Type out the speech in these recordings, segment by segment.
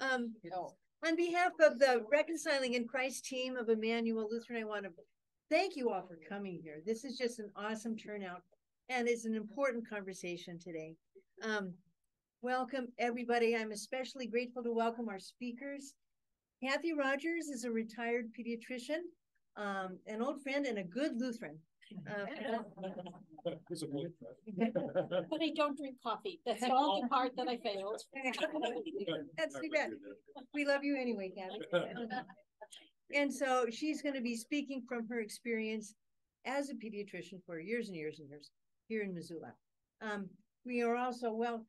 On behalf of the Reconciling in Christ team of Emmanuel Lutheran, I want to thank you all for coming here. This is just an awesome turnout, and it's an important conversation today. Welcome, everybody. I'm especially grateful to welcome our speakers. Kathy Rogers is a retired pediatrician, an old friend, and a good Lutheran. But I don't drink coffee. That's all the part that I failed. That's too bad. We love you anyway, Kathy. And so she's going to be speaking from her experience as a pediatrician for years and years and years here in Missoula. We are also,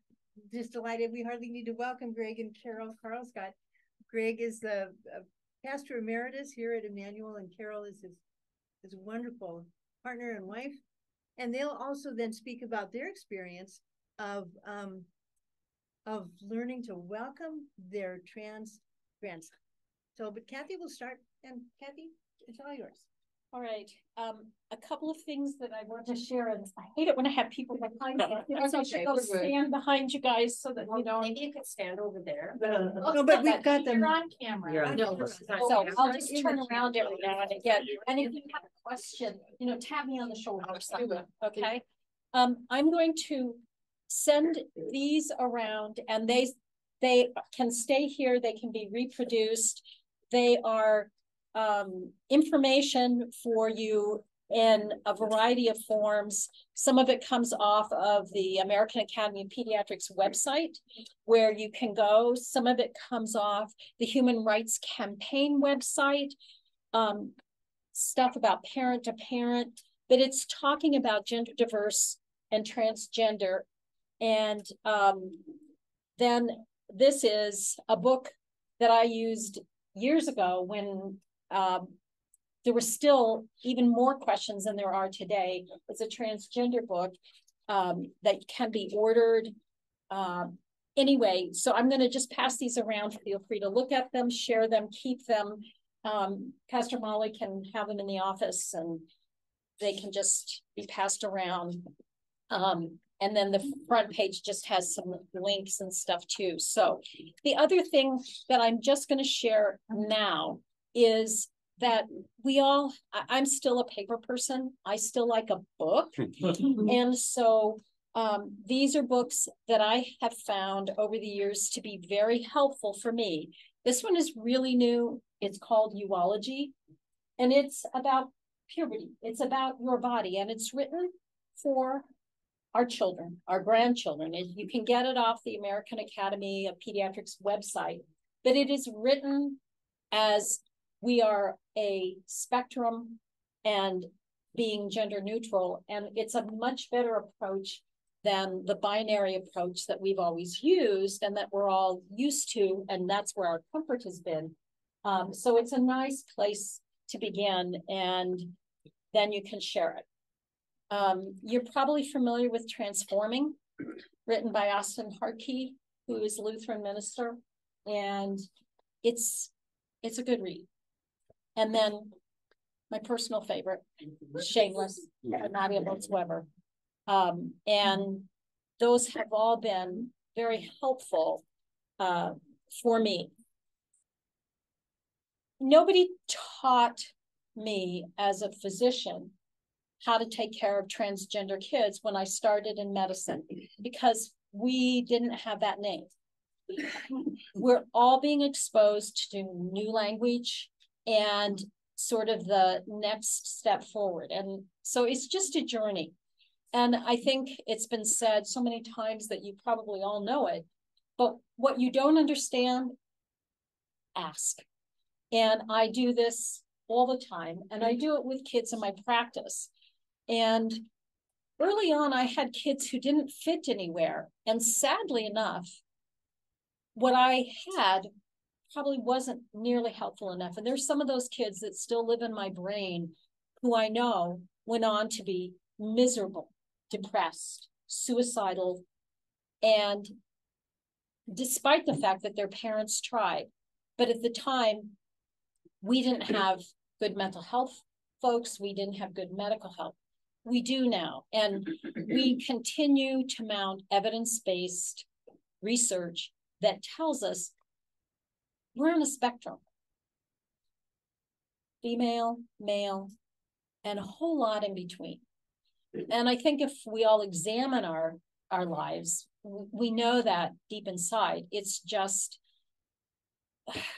just delighted. We hardly need to welcome Greg and Carol Karlsgodt. Greg is the pastor emeritus here at Emmanuel, and Carol is his wonderful partner and wife. And they'll also then speak about their experience of learning to welcome their trans grandson. So, but Kathy will start, and Kathy, it's all yours. All right. A couple of things that I want to share, and I hate it when I have people behind me. So I should go stand behind you guys so that you know. Maybe you could stand over there. No, but we've got them. You're on camera. You're on camera. So I'll just turn around every now and again. And if you have a question, tap me on the shoulder or something. Okay. I'm going to send these around, and they can stay here. They can be reproduced. They are information for you in a variety of forms. Some of it comes off of the American Academy of Pediatrics website, where you can go. Some of it comes off the Human Rights Campaign website, stuff about parent to parent, but it's talking about gender diverse and transgender. And then this is a book that I used years ago when there were still even more questions than there are today. It's a transgender book that can be ordered. Anyway, so I'm going to just pass these around. Feel free to look at them, share them, keep them. Pastor Molly can have them in the office, and they can just be passed around. And then the front page just has some links and stuff too. So the other thing that I'm just going to share now is that I'm still a paper person. I still like a book. And so these are books that I have found over the years to be very helpful for me. This one is really new. It's called Uology, and it's about puberty. It's about your body, and it's written for our children, our grandchildren. And you can get it off the American Academy of Pediatrics website, but it is written as we are a spectrum and being gender neutral. And it's a much better approach than the binary approach that we've always used and that we're all used to. And that's where our comfort has been. So it's a nice place to begin, and then you can share it. You're probably familiar with Transforming, written by Austin Harkey, who is a Lutheran minister, and it's a good read. And then my personal favorite, Shameless, Nadia Bolz-Weber. And those have all been very helpful for me. Nobody taught me as a physician how to take care of transgender kids when I started in medicine, because we didn't have that name. We're all being exposed to new language and sort of the next step forward. And so it's just a journey. And I think it's been said so many times that you probably all know it, but what you don't understand, ask. And I do this all the time, and I do it with kids in my practice. And early on, I had kids who didn't fit anywhere. And sadly enough, what I had probably wasn't nearly helpful enough. And there's some of those kids that still live in my brain who I know went on to be miserable, depressed, suicidal, and despite the fact that their parents tried. But at the time, we didn't have good mental health folks. We didn't have good medical help. We do now. And we continue to mount evidence-based research that tells us we're on a spectrum. Female, male, and a whole lot in between. And I think if we all examine our lives, we know that deep inside, it's just,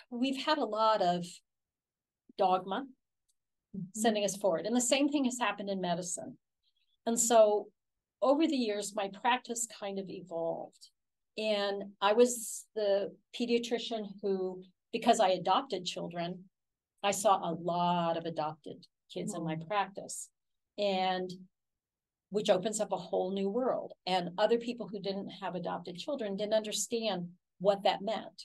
we've had a lot of dogma sending us forward. And the same thing has happened in medicine. And so over the years, my practice kind of evolved. And I was the pediatrician who, because I adopted children, I saw a lot of adopted kids in my practice, and which opens up a whole new world. And other people who didn't have adopted children didn't understand what that meant.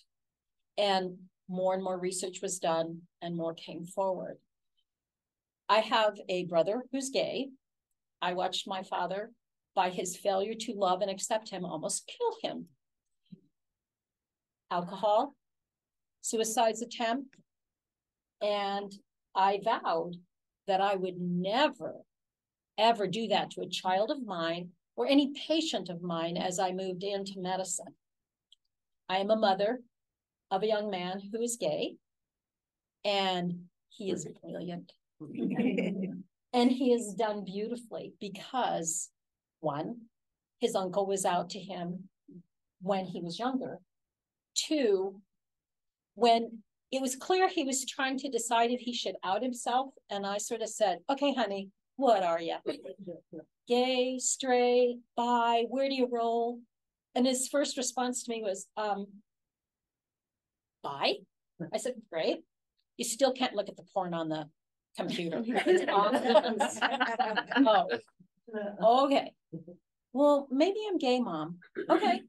And more research was done and more came forward. I have a brother who's gay. I watched my father, by his failure to love and accept him, almost kill him. Alcohol, suicide's attempt. And I vowed that I would never, ever do that to a child of mine or any patient of mine as I moved into medicine. I am a mother of a young man who is gay, and he is brilliant. And he has done beautifully because, one, his uncle was out to him when he was younger. Two, when it was clear he was trying to decide if he should out himself, and I sort of said, okay, honey, what are you? Gay, straight, bi, where do you roll? And his first response to me was, bi? I said, great. You still can't look at the porn on the computer. Oh, okay. Well, maybe I'm gay, Mom. Okay.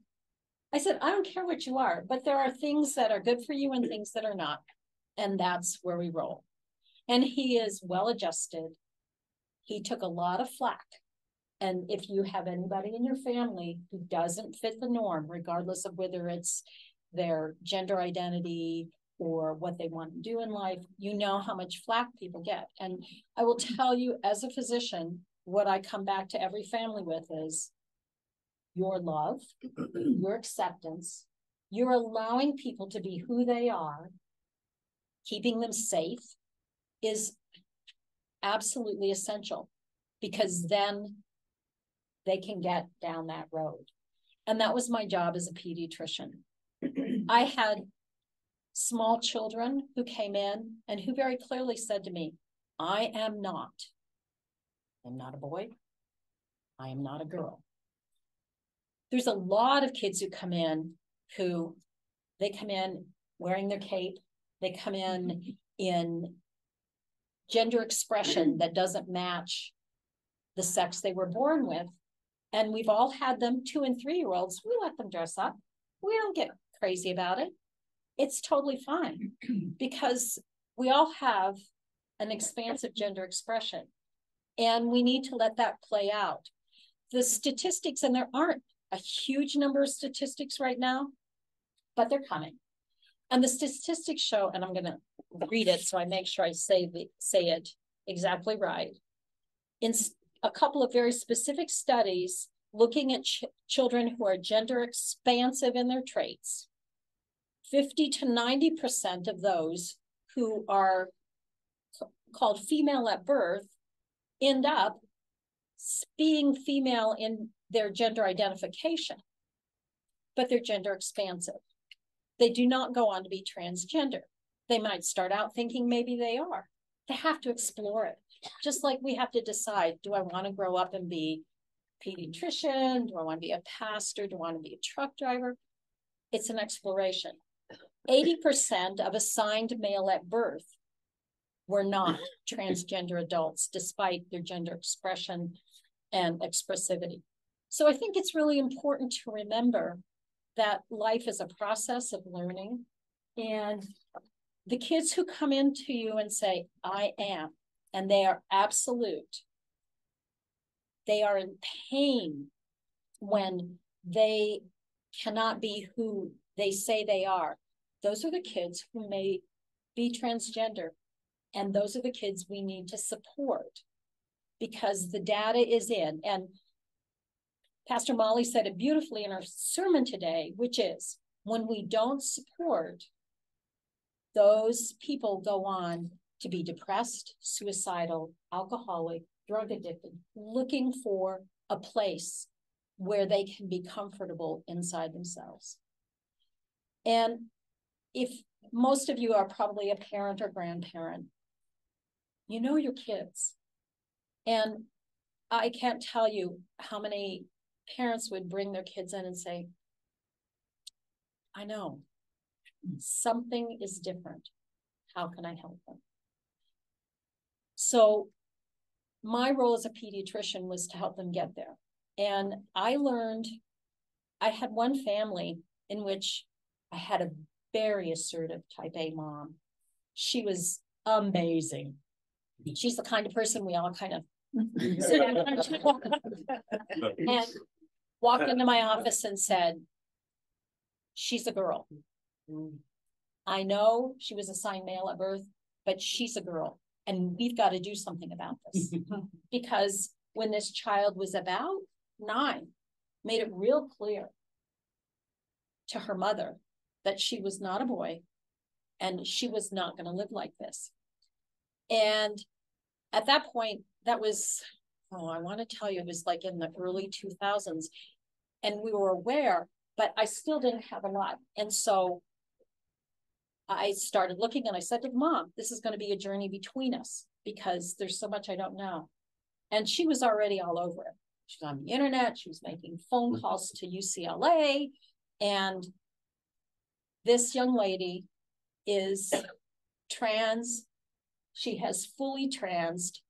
I said, I don't care what you are, but there are things that are good for you and things that are not. And that's where we roll. And he is well adjusted. He took a lot of flack. And if you have anybody in your family who doesn't fit the norm, regardless of whether it's their gender identity or what they want to do in life, you know how much flack people get. And I will tell you, as a physician, what I come back to every family with is your love, your acceptance, you're allowing people to be who they are, keeping them safe is absolutely essential, because then they can get down that road. And that was my job as a pediatrician. I had small children who came in and who very clearly said to me, I'm not a boy. I am not a girl. There's a lot of kids who come in who, they come in wearing their cape. They come in gender expression that doesn't match the sex they were born with. And we've all had them, 2- and 3-year-olds. We let them dress up. We don't get crazy about it. It's totally fine because we all have an expansive gender expression, and we need to let that play out. The statistics, and there aren't a huge number of statistics right now, but they're coming. And the statistics show, and I'm going to read it so I make sure I say it exactly right. In a couple of very specific studies looking at children who are gender expansive in their traits, 50 to 90% of those who are called female at birth end up being female in their gender identification, but they're gender expansive. They do not go on to be transgender. They might start out thinking maybe they are. They have to explore it. Just like we have to decide, do I want to grow up and be a pediatrician? Do I want to be a pastor? Do I want to be a truck driver? It's an exploration. 80% of assigned male at birth were not transgender adults, despite their gender expression and expressivity. So I think it's really important to remember that life is a process of learning. And the kids who come into you and say, I am, and they are absolute, they are in pain when they cannot be who they say they are. Those are the kids who may be transgender. And those are the kids we need to support, because the data is in. And Pastor Molly said it beautifully in our sermon today, which is when we don't support, those people go on to be depressed, suicidal, alcoholic, drug addicted, looking for a place where they can be comfortable inside themselves. And if most of you are probably a parent or grandparent, you know your kids. And I can't tell you how many parents would bring their kids in and say, I know, something is different. How can I help them? So my role as a pediatrician was to help them get there. And I learned, I had one family in which I had a very assertive type A mom. She was amazing. She's the kind of person we all kind of sit down and walked into my office and said, she's a girl. I know she was assigned male at birth, but she's a girl. And we've got to do something about this. Because when this child was about 9, made it real clear to her mother that she was not a boy and she was not going to live like this. And at that point, that was, I want to tell you, it was like in the early 2000s. And we were aware, but I still didn't have a lot. And so I started looking and I said to Mom, this is going to be a journey between us because there's so much I don't know. And she was already all over it. She was on the internet. She was making phone calls to UCLA. And this young lady is trans. She has fully transed.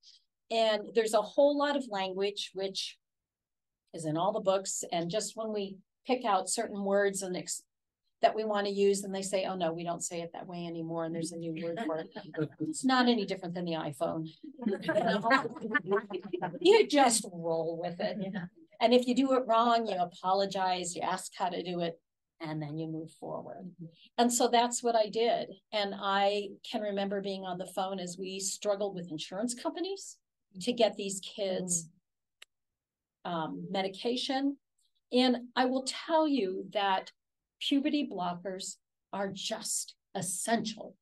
And there's a whole lot of language, which is in all the books. And just when we pick out certain words and that we want to use, and they say, oh no, we don't say it that way anymore, and there's a new word for it. It's not any different than the iPhone. You just roll with it. And if you do it wrong, you apologize, you ask how to do it, and then you move forward. And so that's what I did. And I can remember being on the phone as we struggled with insurance companies to get these kids medication. And I will tell you that puberty blockers are just essential.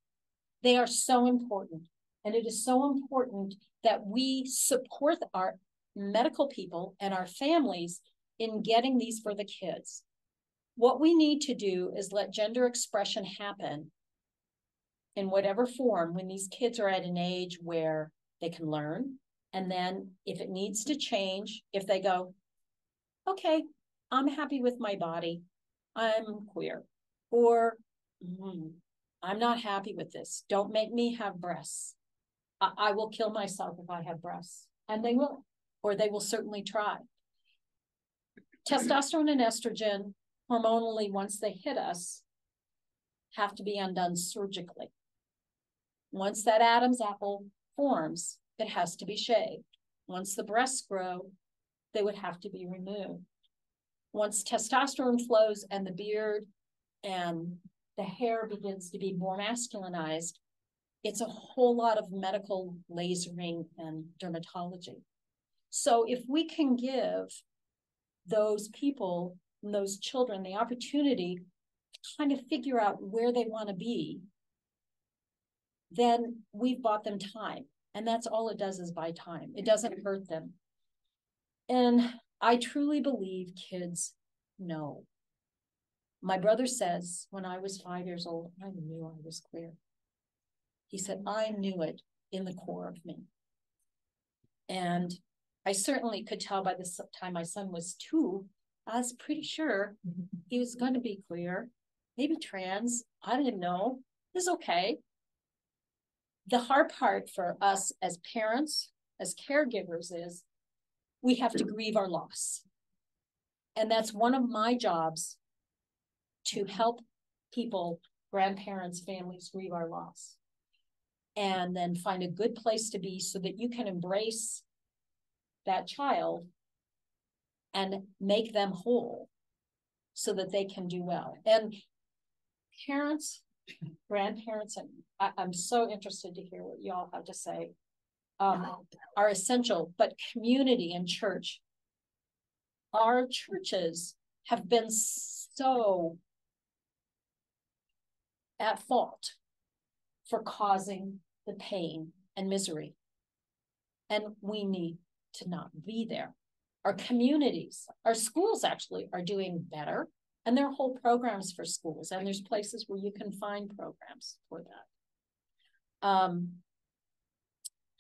They are so important. And it is so important that we support our medical people and our families in getting these for the kids. What we need to do is let gender expression happen in whatever form when these kids are at an age where they can learn. And then if it needs to change, if they go, okay, I'm happy with my body, I'm queer, or I'm not happy with this. Don't make me have breasts. I will kill myself if I have breasts. And they will, or they will certainly try. Testosterone and estrogen, hormonally, once they hit us, have to be undone surgically. Once that Adam's apple forms, it has to be shaved. Once the breasts grow, they would have to be removed. Once testosterone flows and the beard and the hair begins to be more masculinized, it's a whole lot of medical lasering and dermatology. So if we can give those people, those children, the opportunity to kind of figure out where they want to be, then we've bought them time. And that's all it does is buy time. It doesn't hurt them. And I truly believe kids know. My brother says, when I was 5 years old, I knew I was queer. He said, I knew it in the core of me. And I certainly could tell by the time my son was 2, I was pretty sure he was going to be queer, maybe trans. I didn't know. It was okay. The hard part for us as parents, as caregivers, is we have to grieve our loss. And that's one of my jobs, to help people, grandparents, families, grieve our loss. And then find a good place to be so that you can embrace that child and make them whole so that they can do well. And parents, grandparents, and I'm so interested to hear what y'all have to say, are essential, but community and church. Our churches have been so at fault for causing the pain and misery. And we need to not be there. Our communities, our schools actually are doing better, and there are whole programs for schools, and there's places where you can find programs for that.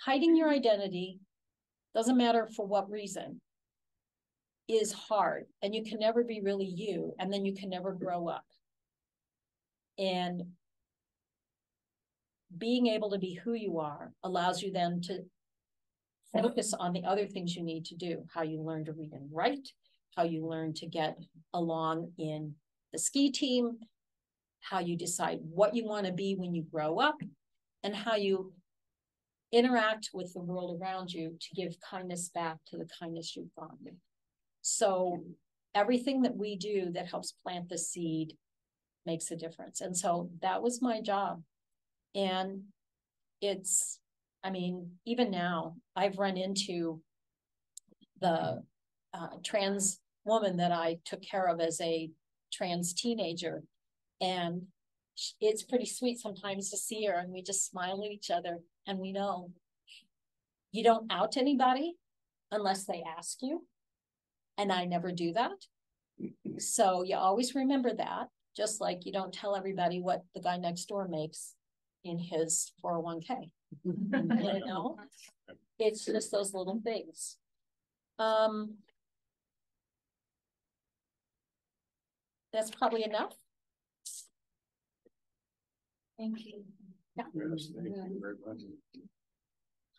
Hiding your identity, doesn't matter for what reason, is hard, and you can never be really you, and then you can never grow up. And being able to be who you are allows you then to focus on the other things you need to do, how you learn to read and write, how you learn to get along in the ski team, how you decide what you want to be when you grow up, and how you interact with the world around you to give kindness back to the kindness you've gotten. So everything that we do that helps plant the seed makes a difference. And so that was my job. And it's, I mean, even now, I've run into the trans woman that I took care of as a trans teenager. And it's pretty sweet sometimes to see her, and we just smile at each other, and we know you don't out anybody unless they ask you. And I never do that. So you always remember that, just like you don't tell everybody what the guy next door makes in his 401k. You know, it's just those little things. That's probably enough. Thank you. Yeah. Yes, thank you very much.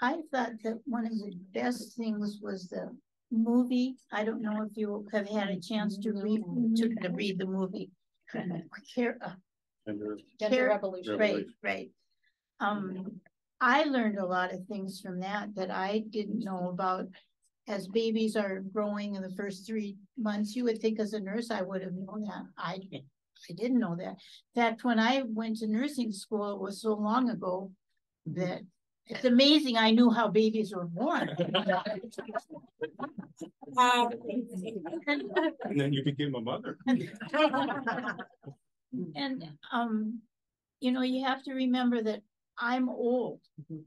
I thought that one of the best things was the movie. I don't know if you have had a chance to read the movie. Gender Revolution. Right. I learned a lot of things from that I didn't know about. As babies are growing in the first 3 months, you would think as a nurse I would have known that. I didn't know that. In fact, when I went to nursing school, it was so long ago that it's amazing I knew how babies were born. And then you became a mother. And you know, you have to remember that I'm old.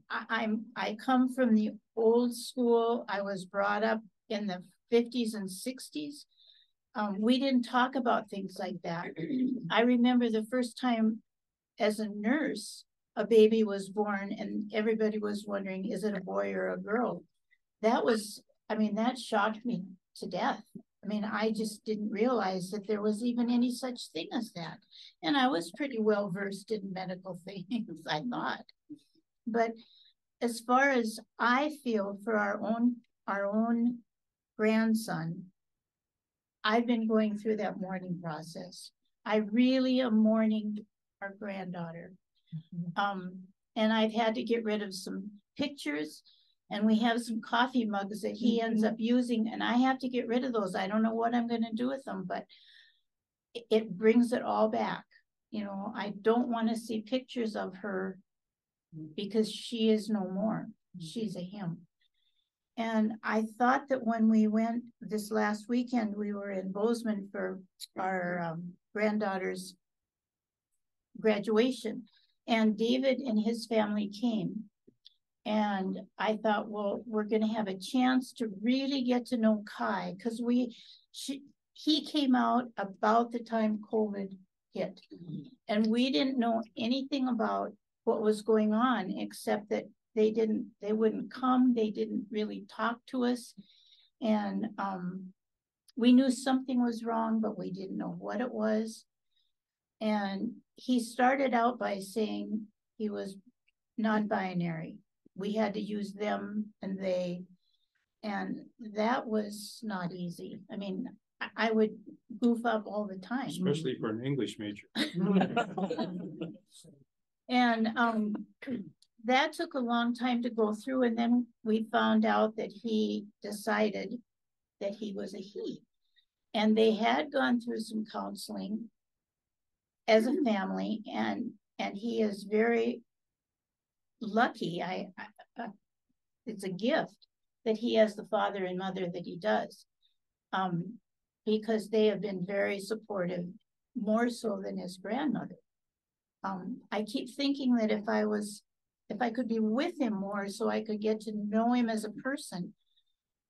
I come from the old school. I was brought up in the 50s and 60s. We didn't talk about things like that. I remember the first time as a nurse, a baby was born and everybody was wondering, is it a boy or a girl? That was, I mean, that shocked me to death. I mean, I just didn't realize that there was even any such thing as that. And I was pretty well versed in medical things, I thought. But as far as I feel for our own grandson, I've been going through that mourning process. I really am mourning our granddaughter. And I've had to get rid of some pictures, and we have some coffee mugs that he ends up using, and I have to get rid of those. I don't know what I'm going to do with them, but it brings it all back. You know, I don't want to see pictures of her because she is no more. She's a him. And I thought that when we went this last weekend, we were in Bozeman for our granddaughter's graduation, and David and his family came. And I thought, well, we're going to have a chance to really get to know Kai, because he came out about the time COVID hit, and we didn't know anything about what was going on, except that they wouldn't come. They didn't really talk to us. And we knew something was wrong, but we didn't know what it was. And he started out by saying he was non-binary. We had to use them and they, and that was not easy. I mean, I would goof up all the time. Especially for an English major. And that took a long time to go through. And then we found out that he decided that he was a he. And they had gone through some counseling as a family, and he is very lucky. It's a gift that he has the father and mother that he does, because they have been very supportive, more so than his grandmother. I keep thinking that if I could be with him more so I could get to know him as a person,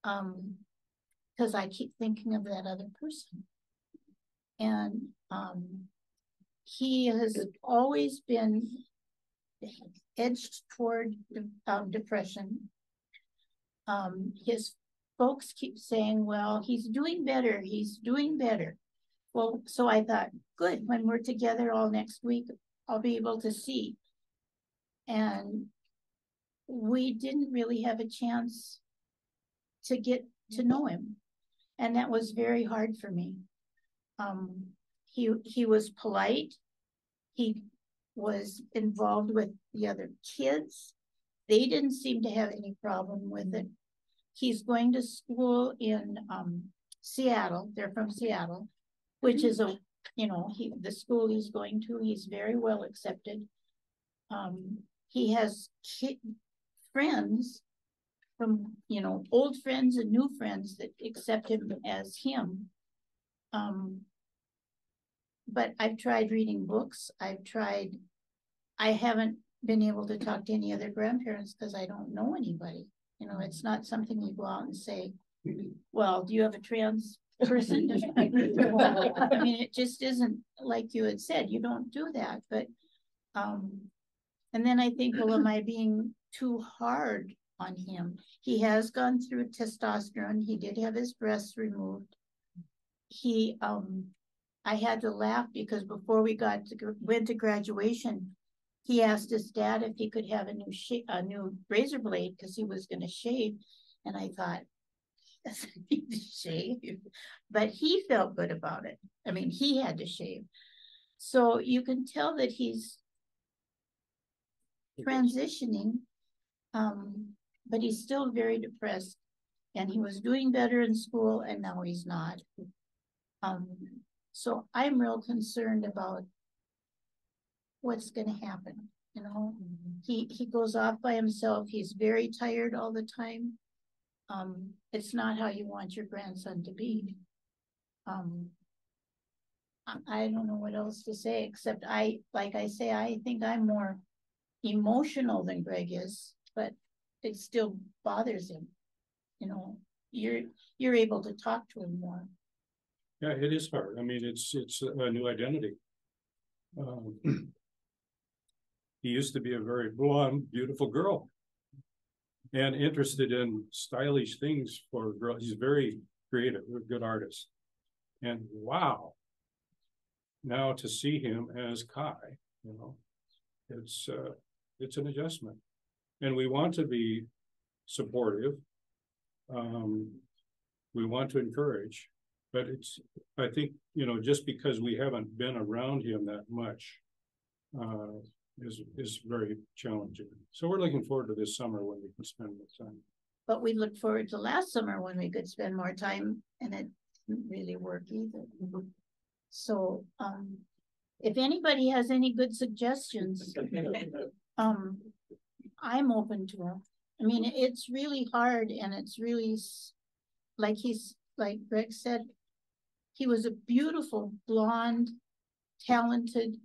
because I keep thinking of that other person. And he has always been edged toward depression. His folks keep saying, well, he's doing better, he's doing better. Well, so I thought, good, when we're together all next week, I'll be able to see. And we didn't really have a chance to get to know him. And that was very hard for me. He was polite. He was involved with the other kids. They didn't seem to have any problem with it. He's going to school in Seattle. They're from Seattle, which is the school he's going to, he's very well accepted. He has friends from, old friends and new friends that accept him as him. But I've tried reading books. I haven't been able to talk to any other grandparents because I don't know anybody. It's not something you go out and say, well, do you have a trans person? I mean, it just isn't like you had said, you don't do that. But, and then I think, well, am I being too hard on him? He has gone through testosterone. He did have his breasts removed. I had to laugh because before we went to graduation, he asked his dad if he could have a new razor blade because he was going to shave. And I thought, he doesn't need to shave. But he felt good about it. I mean, he had to shave. So you can tell that he's transitioning, but he's still very depressed. And he was doing better in school, and now he's not. So I'm real concerned about what's going to happen. He goes off by himself. He's very tired all the time. It's not how you want your grandson to be. I don't know what else to say, except I think I'm more emotional than Greg is, but it still bothers him. You're able to talk to him more. Yeah, it is hard. I mean, it's a new identity. He used to be a very blonde, beautiful girl and interested in stylish things for girls. He's very creative, a good artist. And wow, now to see him as Kai, it's an adjustment. And we want to be supportive. We want to encourage, but I think, just because we haven't been around him that much, is very challenging. So we're looking forward to this summer when we can spend more time. But we looked forward to last summer when we could spend more time, and it didn't really work either. So if anybody has any good suggestions, I'm open to them. I mean, it's really hard, and it's really like Greg said, he was a beautiful, blonde, talented,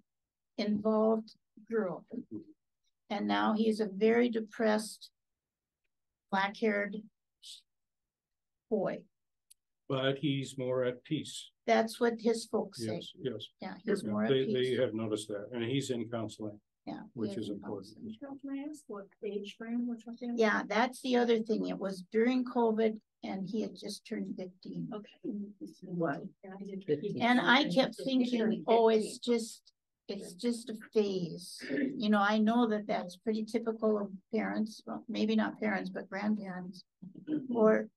involved girl. And now he's a very depressed, black-haired boy. But he's more at peace. That's what his folks say. Yes. Yeah, he's more at peace. They have noticed that. And he's in counseling. Yeah. Which is important. Can I ask what age frame we're talking about? Yeah, that's the other thing. It was during COVID and he had just turned 15. Okay. What? And I kept thinking, oh, it's just a phase. I know that that's pretty typical of parents, well, maybe not parents, but grandparents. Or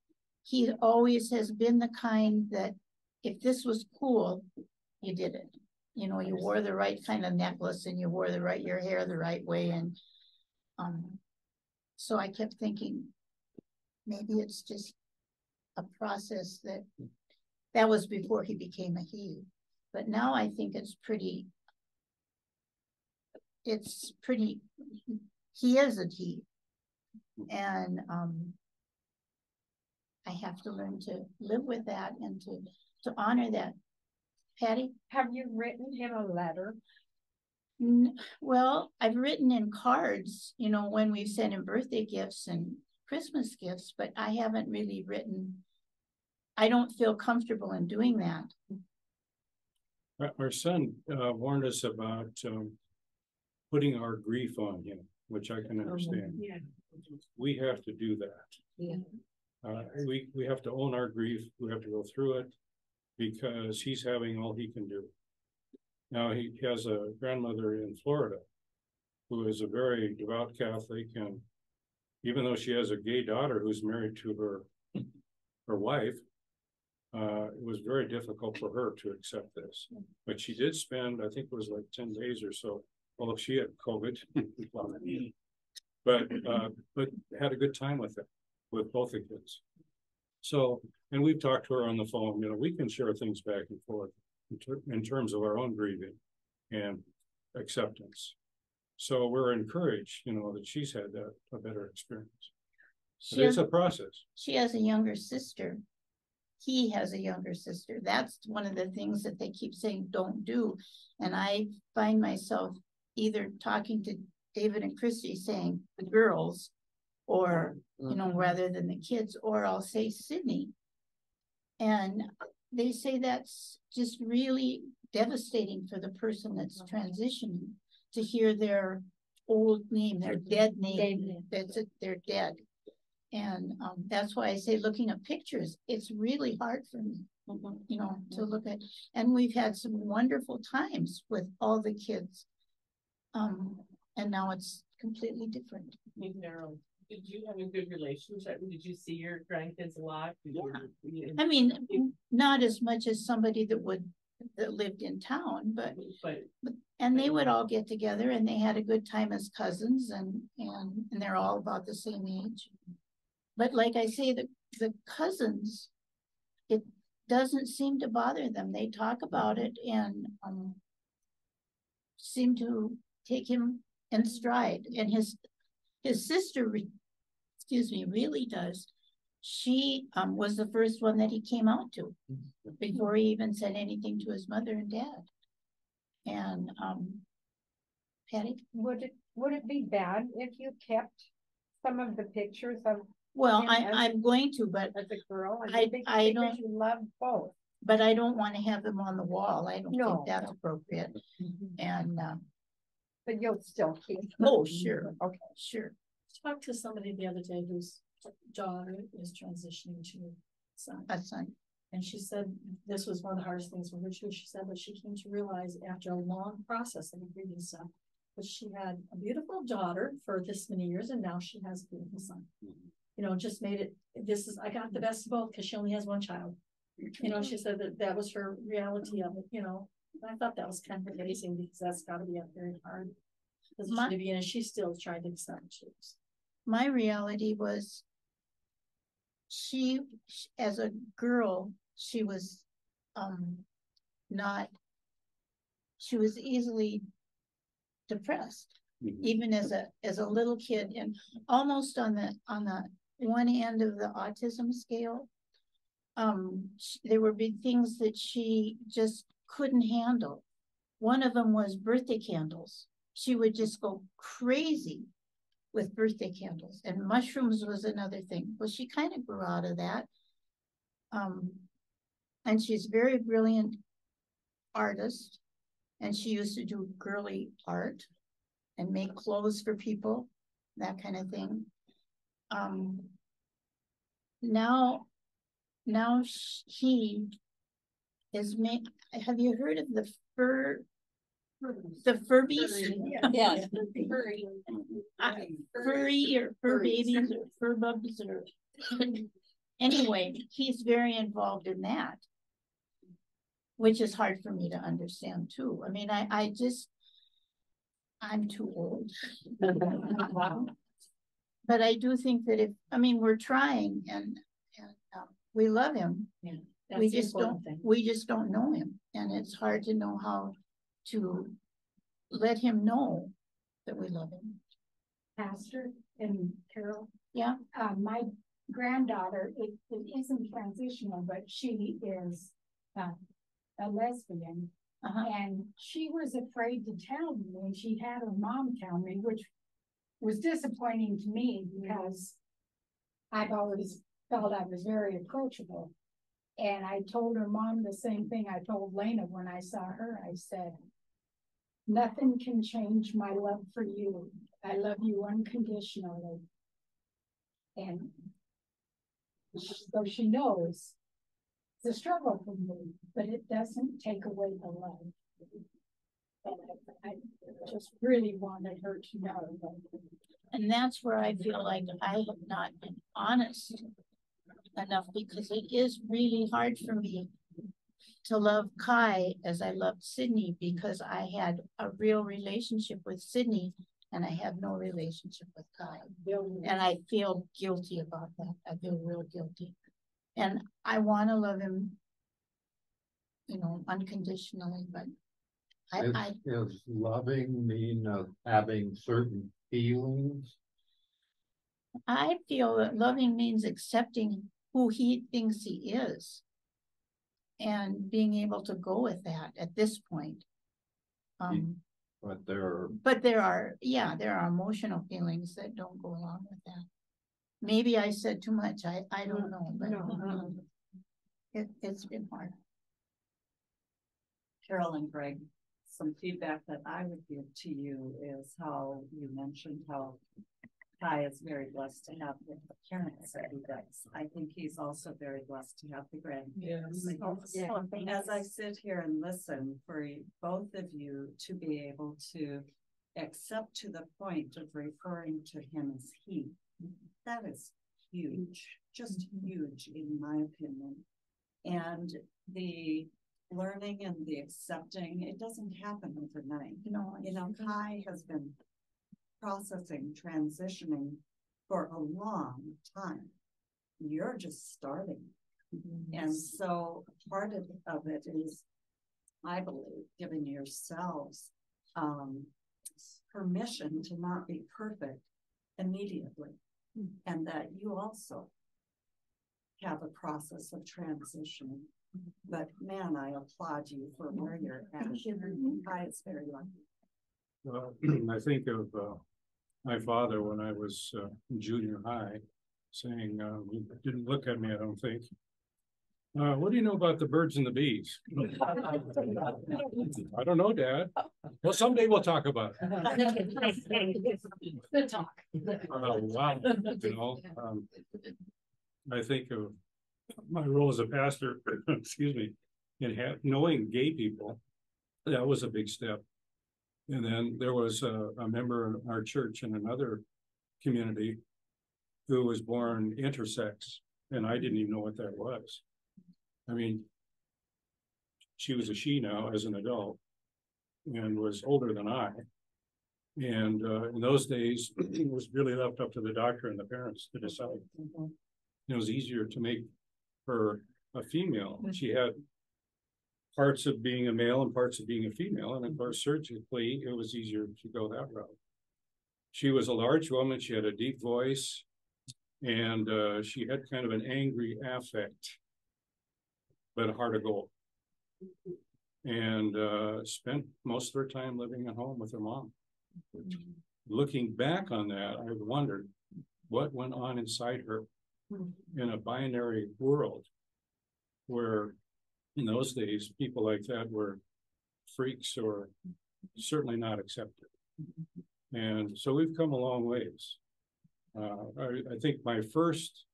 he always has been the kind that if this was cool, you did it. You wore the right kind of necklace and you wore your hair the right way. And so I kept thinking, maybe it's just a process that was before he became a he. But now I think it's pretty, he is a he. And I have to learn to live with that and to honor that. Patty? Have you written him a letter? Well, I've written in cards, you know, when we've sent him birthday gifts and Christmas gifts, but I haven't really written. I don't feel comfortable in doing that. Our son warned us about putting our grief on him, which I can understand. Yeah. We have to do that. Yeah. We have to own our grief. We have to go through it because he's having all he can do. Now he has a grandmother in Florida who is a very devout Catholic, and even though she has a gay daughter who's married to her wife, it was very difficult for her to accept this. But she did spend, I think it was like 10 days or so. Well, she had COVID, but had a good time with it, with both the kids. So, and we've talked to her on the phone. You know, we can share things back and forth in terms of our own grieving and acceptance. So we're encouraged, you know, that she's had a better experience. It's a process. She has a younger sister. He has a younger sister. That's one of the things that they keep saying don't do. And I find myself either talking to David and Christy saying the girls, or, you know, rather than the kids, or I'll say Sydney. And they say that's just really devastating for the person that's transitioning to hear their old name, their dead name. That's it, they're dead. And that's why I say looking at pictures, it's really hard for me, you know, to look at. And we've had some wonderful times with all the kids. And now it's completely different. Did you have a good relationship? Did you see your grandkids a lot? I mean, not as much as somebody that lived in town, but and they would all get together and they had a good time as cousins, and they're all about the same age. But like I say, the cousins, it doesn't seem to bother them. They talk about it and seem to take him in stride. And his sister, really does. She was the first one that he came out to before he even said anything to his mother and dad. And Patty? Would it be bad if you kept some of the pictures of? Well, I'm going to, but as a girl, I don't. You love both, but I don't want to have them on the wall. I don't think that's appropriate. And but you'll still keep. Oh, sure. Okay, sure. I talked to somebody the other day whose daughter is transitioning to a son. And she said this was one of the hardest things for her too. She said that she came to realize after a long process of grieving stuff, that she had a beautiful daughter for this many years, and now she has a beautiful son. You know, just made it. I got the best of both because she only has one child. You know, she said that was her reality of it. You know, and I thought that was kind of amazing because that's got to be a very hard position to be in, and she's still trying to accept it. My reality was she as a girl, she was she was easily depressed, even as a little kid, and almost on the one end of the autism scale. There were big things that she just couldn't handle. One of them was birthday candles. She would just go crazy with birthday candles, and mushrooms was another thing. Well, she kind of grew out of that. And she's a very brilliant artist, and she used to do girly art and make clothes for people, that kind of thing. Now he is have you heard of the Furbies? Yes. Furry or fur babies or fur bubs or anyway, he's very involved in that, which is hard for me to understand too. I mean, I'm too old. But I do think that we're trying and we love him. Yeah, we just don't know him, and it's hard to know how to let him know that we love him. Pastor and Carol. Yeah. My granddaughter, it isn't transitional, but she is a lesbian, And she was afraid to tell me, and she had her mom tell me, which was disappointing to me because I've always felt I was very approachable. And I told her mom the same thing I told Lena when I saw her. I said, nothing can change my love for you. I love you unconditionally. And so she knows it's a struggle for me, but it doesn't take away the love. And I just really wanted her to know that. And that's where I feel like I have not been honest enough, because it is really hard for me to love Kai as I loved Sydney, because I had a real relationship with Sydney and I have no relationship with Kai. And I feel guilty about that. I feel real guilty. And I want to love him, you know, unconditionally, but Is loving mean having certain feelings? I feel that loving means accepting who he thinks he is and being able to go with that at this point. But there are emotional feelings that don't go along with that. Maybe I said too much. I don't know, but it's been hard. Carol and Greg, some feedback that I would give to you is how you mentioned how Kai is very blessed to have the parents that he does. I think he's also very blessed to have the grandparents. As I sit here and listen for both of you to be able to accept to the point of referring to him as he, that is huge, just huge in my opinion. And the learning and the accepting, it doesn't happen overnight. No, you know, Kai has been processing, transitioning for a long time. You're just starting. And so part of it is, I believe, giving yourselves permission to not be perfect immediately, and that you also have a process of transitioning. But man, I applaud you for where you're at. I is very lucky. Well, I think of my father when I was in junior high, saying, he didn't look at me, I don't think. What do you know about the birds and the bees? I don't know, Dad. Well, someday we'll talk about it. Good talk. Wow. You know, I think of my role as a pastor, excuse me, in knowing gay people. That was a big step. And then there was a member in our church in another community who was born intersex, and I didn't even know what that was. I mean, she was a she now as an adult and was older than I. And in those days, it was really left up to the doctor and the parents to decide. It was easier to make her a female. She had parts of being a male and parts of being a female. And of course, surgically, it was easier to go that route. She was a large woman. She had a deep voice, and she had kind of an angry affect, but a heart of gold. And spent most of her time living at home with her mom. Looking back on that, I wondered what went on inside her in a binary world where in those days, people like that were freaks or certainly not accepted. And so we've come a long ways. I think my first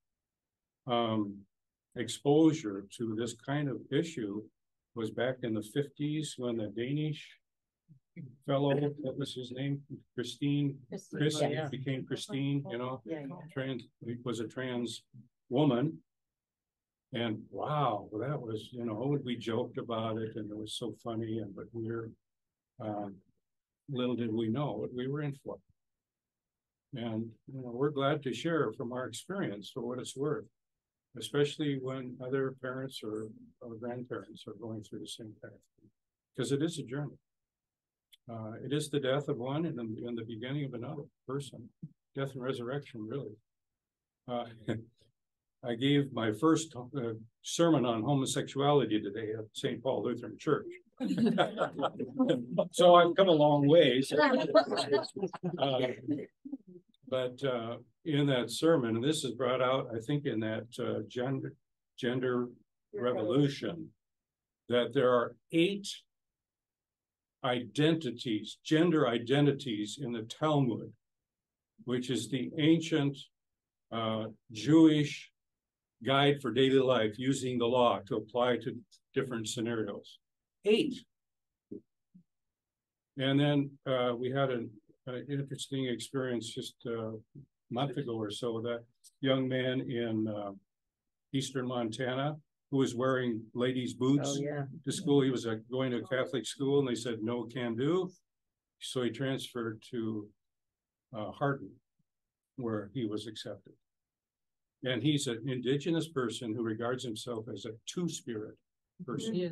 exposure to this kind of issue was back in the 50s when the Danish fellow, what was his name? Chris became Christine, you know, was a trans woman. And wow, that was, you know, we joked about it and it was so funny, and but we're little did we know what we were in for. And you know, we're glad to share from our experience for what it's worth, especially when other parents or grandparents are going through the same path, because it is a journey. It is the death of one and the beginning of another person. Death and resurrection, really. I gave my first sermon on homosexuality today at St. Paul Lutheran Church. So I've come a long ways. But in that sermon, and this is brought out, I think, in that gender revolution, that there are 8 identities, gender identities in the Talmud, which is the ancient Jewish guide for daily life, using the law to apply to different scenarios. 8. And then we had an interesting experience just a month ago or so. That young man in eastern Montana who was wearing ladies' boots to school. He was going to a Catholic school, and they said no can do. So he transferred to Hardin, where he was accepted. And he's an indigenous person who regards himself as a two-spirit person. Yeah.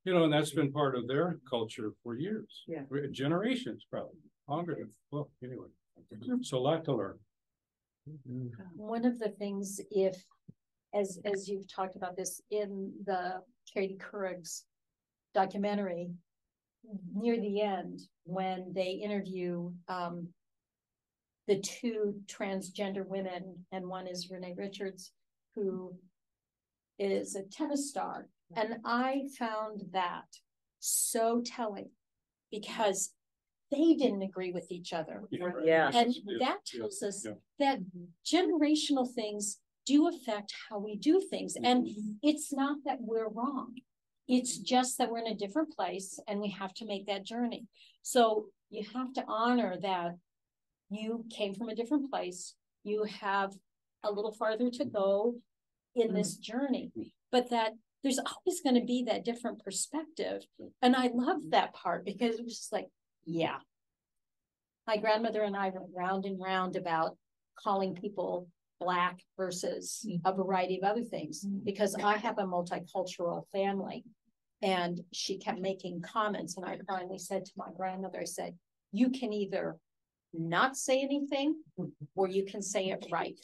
You know, and that's been part of their culture for years, Yeah. generations, probably longer than, well, anyway. So a lot to learn. One of the things, if, as you've talked about this in the Katie Courig's documentary, near the end, when they interview the 2 transgender women, and one is Renee Richards, who is a tennis star. And I found that so telling, because they didn't agree with each other. Yeah. And that tells us that generational things do affect how we do things. And it's not that we're wrong. It's just that we're in a different place and we have to make that journey. So you have to honor that you came from a different place. You have a little farther to go in this journey, but that there's always going to be that different perspective. And I love that part, because it was just like, yeah. My grandmother and I went round and round about calling people Black versus a variety of other things, because I have a multicultural family. And she kept making comments, and I finally said to my grandmother, I said, you can either not say anything or you can say it right,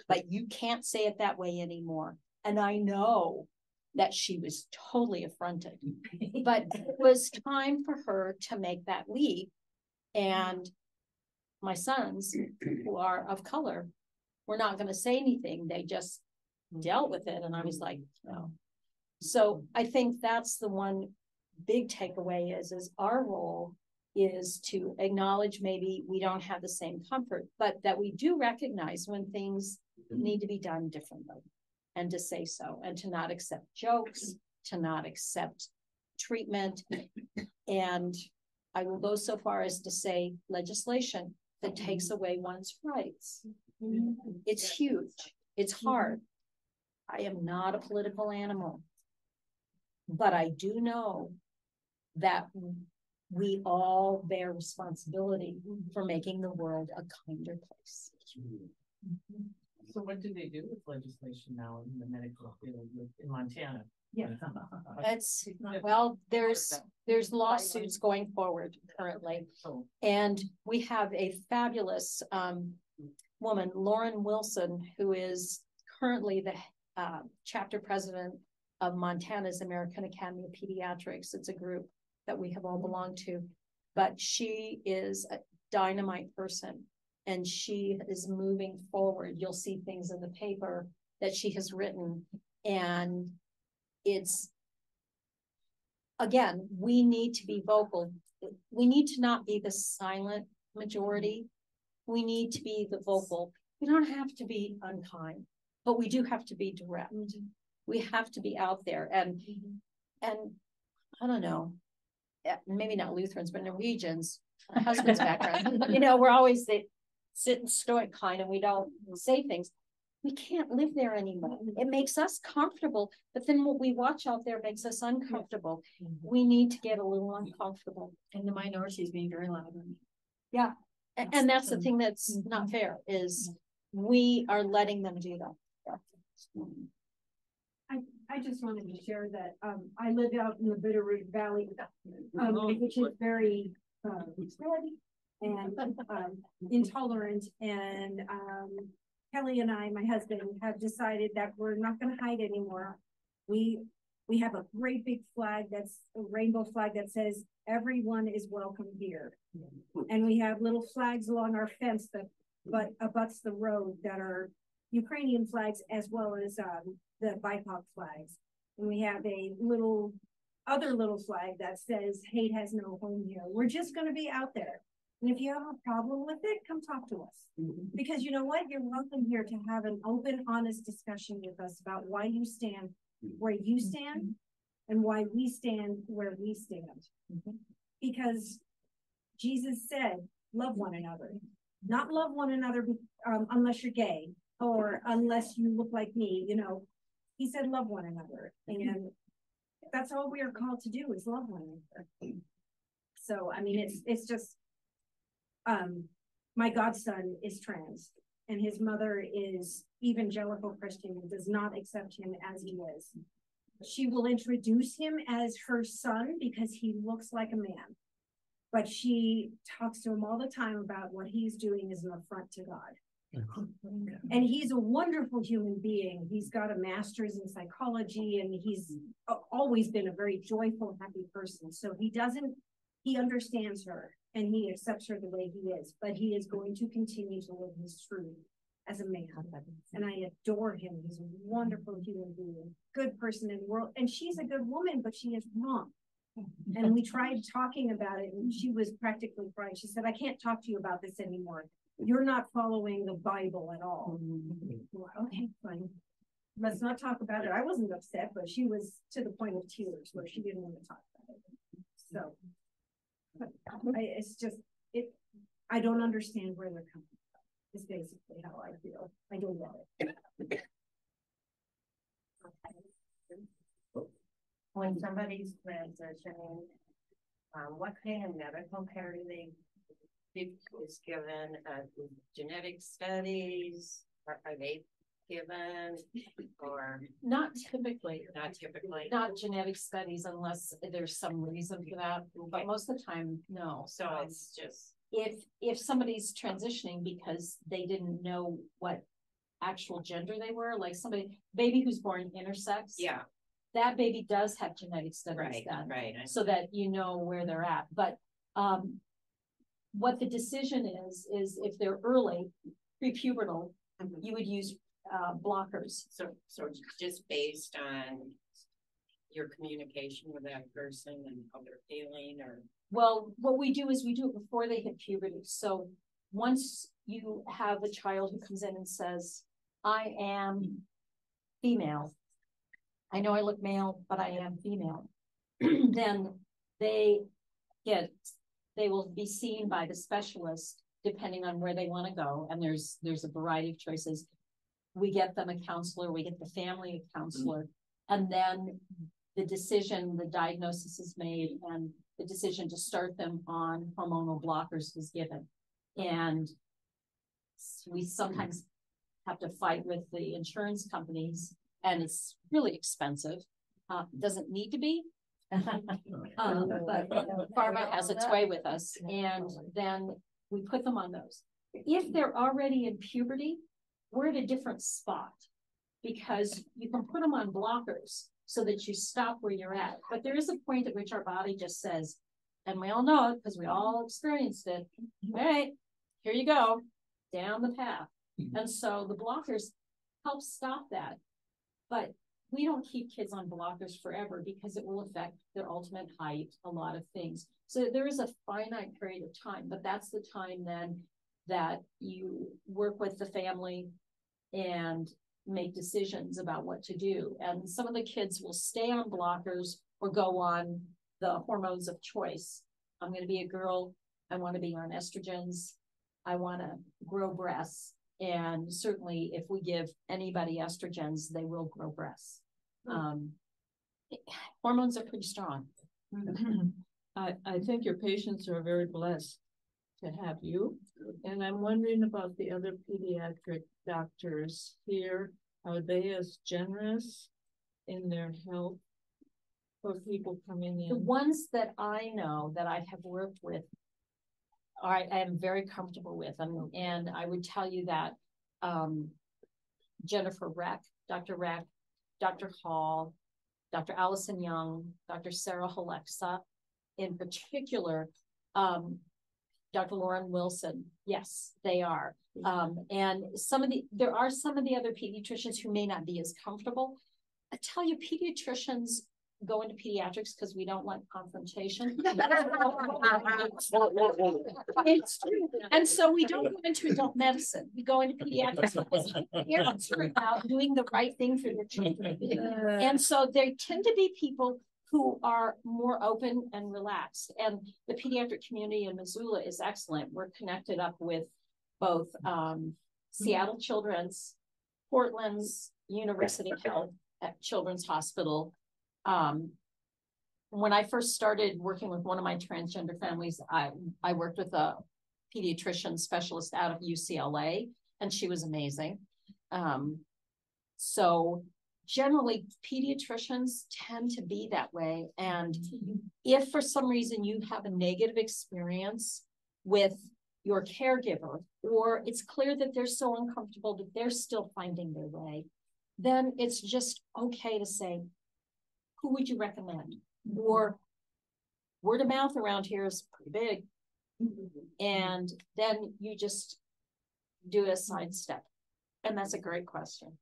but you can't say it that way anymore. And I know that she was totally affronted, but it was time for her to make that leap. And my sons, who are of color, were not going to say anything. They just dealt with it. And I was like, no. So I think that's the one big takeaway is our role is to acknowledge maybe we don't have the same comfort, but that we do recognize when things need to be done differently, and to say so, and to not accept jokes, to not accept treatment. And I will go so far as to say legislation that takes away one's rights. It's huge. It's hard. I am not a political animal, but I do know that we all bear responsibility for making the world a kinder place. So what do they do with legislation now in the medical field in Montana? Yeah, it's, well, there's lawsuits going forward currently, and we have a fabulous woman, Lauren Wilson, who is currently the chapter president of Montana's American Academy of Pediatrics. It's a group that we have all belonged to, but she is a dynamite person, and she is moving forward. You'll see things in the paper that she has written, and it's, again, we need to be vocal. We need to not be the silent majority. We need to be the vocal. We don't have to be unkind, but we do have to be direct. We have to be out there, and I don't know, maybe not Lutherans, but Norwegians, my husband's background, you know, we're always the sit stoic kind, and we don't say things. We can't live there anymore. It makes us comfortable, but then what we watch out there makes us uncomfortable. We need to get a little uncomfortable. And the minorities being very loud. Yeah, and that's the thing that's not fair, is we are letting them do that. I just wanted to share that I live out in the Bitterroot Valley, which is very and intolerant, and Kelly and I, my husband, have decided that we're not going to hide anymore. We We have a great big flag that's a rainbow flag that says everyone is welcome here. And we have little flags along our fence that abuts the road that are Ukrainian flags as well as the BIPOC flags. And we have a other little flag that says hate has no home here. We're just going to be out there. And if you have a problem with it, come talk to us. Because you know what? You're welcome here to have an open, honest discussion with us about why you stand where you stand and why we stand where we stand. Because Jesus said, love one another. Not love one another unless you're gay or unless you look like me, you know. He said love one another. And that's all we are called to do is love one another. So, I mean, it's just, my godson is trans and his mother is evangelical Christian and does not accept him as he is. She will introduce him as her son because he looks like a man, but she talks to him all the time about what he's doing is an affront to God. And he's a wonderful human being. He's got a master's in psychology and he's always been a very joyful, happy person. So he understands her and he accepts her the way he is, but he is going to continue to live his truth as a man. And I adore him. He's a wonderful human being, good person in the world. And she's a good woman, but she is wrong. And we tried talking about it and she was practically crying. She said, I can't talk to you about this anymore. You're not following the Bible at all. Okay, fine. Let's not talk about it. I wasn't upset, but she was to the point of tears where she didn't want to talk about it. So it's just, I don't understand where they're coming from. Is basically how I feel. I don't know it. When somebody's transitioning, what kind of medical care do they is given? Genetic studies are they given, or Not typically. Not genetic studies unless there's some reason for that, but most of the time, no. So it's just if somebody's transitioning because they didn't know what actual gender they were, like baby who's born intersex, that baby does have genetic studies done, so that you know where they're at. But what the decision is if they're early, prepubertal, you would use blockers. So just based on your communication with that person and how they're feeling, or well, what we do is we do it before they hit puberty. So once you have a child who comes in and says, I am female, I know I look male, but I am female, then they will be seen by the specialist depending on where they want to go. And there's a variety of choices. We get them a counselor, we get the family a counselor, and then the diagnosis is made and the decision to start them on hormonal blockers is given. And we sometimes have to fight with the insurance companies and it's really expensive. Doesn't need to be, but pharma has its way with us. And then we put them on those. If they're already in puberty, we're at a different spot because you can put them on blockers so that you stop where you're at. But there is a point at which our body just says, and we all know it because we all experienced it. All right, here you go, down the path. And so the blockers help stop that. But we don't keep kids on blockers forever because it will affect their ultimate height, a lot of things. So there is a finite period of time, but that's the time then that you work with the family and make decisions about what to do. And some of the kids will stay on blockers or go on the hormones of choice. I'm going to be a girl. I want to be on estrogens. I want to grow breasts. And certainly if we give anybody estrogens, they will grow breasts. Hormones are pretty strong. I think your patients are very blessed to have you. And I'm wondering about the other pediatric doctors here. Are they as generous in their help for people coming in? The ones that I know that I have worked with, I am very comfortable with them. And I would tell you that Jennifer Reck, Dr. Reck, Dr. Hall, Dr. Allison Young, Dr. Sarah Halexa, in particular, Dr. Lauren Wilson. Yes, they are. And there are some of the other pediatricians who may not be as comfortable. I tell you, pediatricians go into pediatrics because we don't want confrontation. It's true. And so we don't go into adult medicine. We go into pediatrics because parents are about doing the right thing for their children. And so there tend to be people who are more open and relaxed. And the pediatric community in Missoula is excellent. We're connected up with both Seattle Children's, Portland's University Health at Children's Hospital. When I first started working with one of my transgender families, I worked with a pediatrician specialist out of UCLA, and she was amazing. So generally, pediatricians tend to be that way. And if for some reason you have a negative experience with your caregiver, or it's clear that they're so uncomfortable that they're still finding their way, then it's just okay to say, who would you recommend? Or word of mouth around here is pretty big. And then you just do a sidestep. And that's a great question.